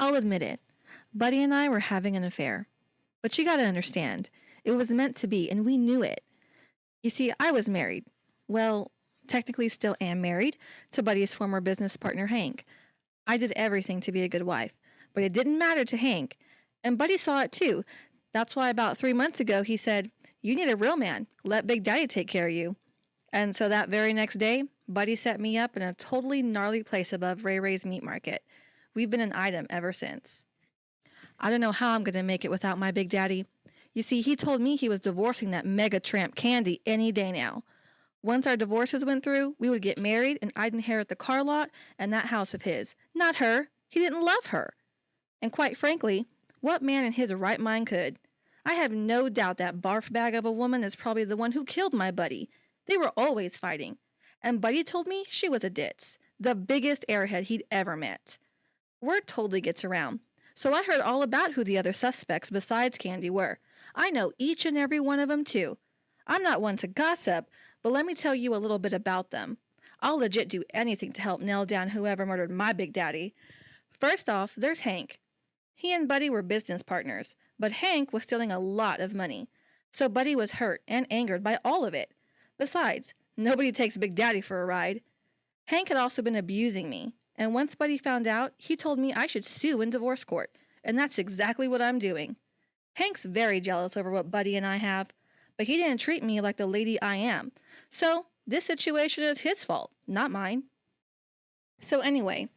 I'll admit it. Buddy and I were having an affair. But you gotta understand, it was meant to be, and we knew it. You see, I was married. Well, technically still am married to Buddy's former business partner, Hank. I did everything to be a good wife, but it didn't matter to Hank. And Buddy saw it too. That's why about 3 months ago he said, "You need a real man. Let Big Daddy take care of you." And so that very next day, Buddy set me up in a totally gnarly place above Ray Ray's meat market. We've been an item ever since. I don't know how I'm going to make it without my Big Daddy. You see, he told me he was divorcing that mega tramp Candy any day now. Once our divorces went through, we would get married and I'd inherit the car lot and that house of his. Not her. He didn't love her. And quite frankly, what man in his right mind could? I have no doubt that barf bag of a woman is probably the one who killed my buddy. They were always fighting. And Buddy told me she was a ditz, the biggest airhead he'd ever met. Word totally gets around. So I heard all about who the other suspects besides Candy were. I know each and every one of them too. I'm not one to gossip, but let me tell you a little bit about them. I'll legit do anything to help nail down whoever murdered my Big Daddy. First off, there's Hank. He and Buddy were business partners, but Hank was stealing a lot of money. So Buddy was hurt and angered by all of it. Besides, nobody takes Big Daddy for a ride. Hank had also been abusing me, and once Buddy found out, he told me I should sue in divorce court, and that's exactly what I'm doing. Hank's very jealous over what Buddy and I have, but he didn't treat me like the lady I am. So this situation is his fault, not mine. So anyway,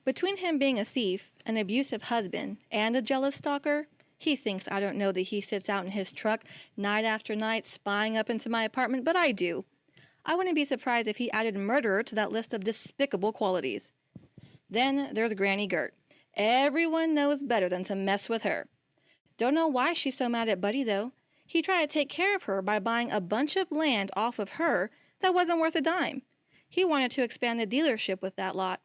between him being a thief, an abusive husband, and a jealous stalker, he thinks I don't know that he sits out in his truck night after night spying up into my apartment, but I do. I wouldn't be surprised if he added murderer to that list of despicable qualities. Then there's Granny Gert. Everyone knows better than to mess with her. Don't know why she's so mad at Buddy, though. He tried to take care of her by buying a bunch of land off of her that wasn't worth a dime. He wanted to expand the dealership with that lot.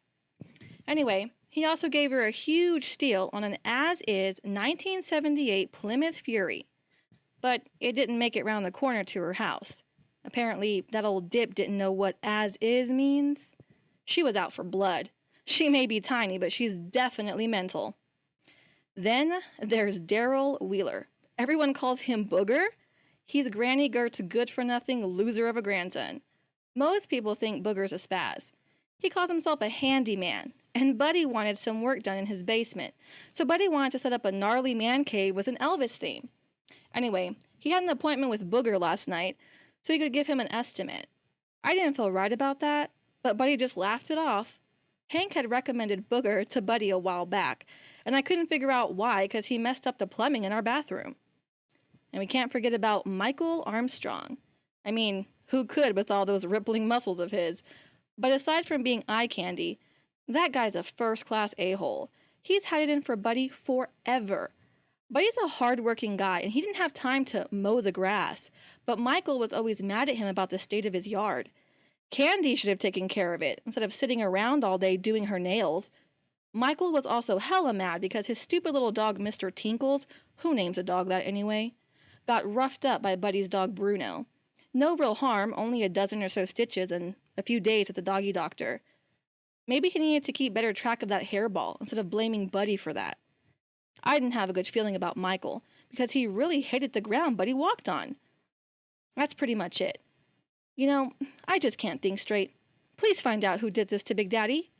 Anyway, he also gave her a huge steal on an as-is 1978 Plymouth Fury. But it didn't make it round the corner to her house. Apparently, that old dip didn't know what as-is means. She was out for blood. She may be tiny, but she's definitely mental. Then there's Daryl Wheeler. Everyone calls him Booger. He's Granny Gert's good-for-nothing loser of a grandson. Most people think Booger's a spaz. He calls himself a handyman, and Buddy wanted some work done in his basement, so Buddy wanted to set up a gnarly man cave with an Elvis theme. Anyway, he had an appointment with Booger last night, so he could give him an estimate. I didn't feel right about that, but Buddy just laughed it off. Hank had recommended Booger to Buddy a while back, and I couldn't figure out why because he messed up the plumbing in our bathroom. And we can't forget about Michael Armstrong. I mean, who could with all those rippling muscles of his? But aside from being eye candy, that guy's a first-class a-hole. He's had it in for Buddy forever. Buddy's a hard-working guy, and he didn't have time to mow the grass. But Michael was always mad at him about the state of his yard. Candy should have taken care of it, instead of sitting around all day doing her nails. Michael was also hella mad because his stupid little dog Mr. Tinkles, who names a dog that anyway, got roughed up by Buddy's dog Bruno. No real harm, only a dozen or so stitches and a few days at the doggy doctor. Maybe he needed to keep better track of that hairball instead of blaming Buddy for that. I didn't have a good feeling about Michael because he really hated the ground Buddy walked on. That's pretty much it. You know, I just can't think straight. Please find out who did this to Big Daddy.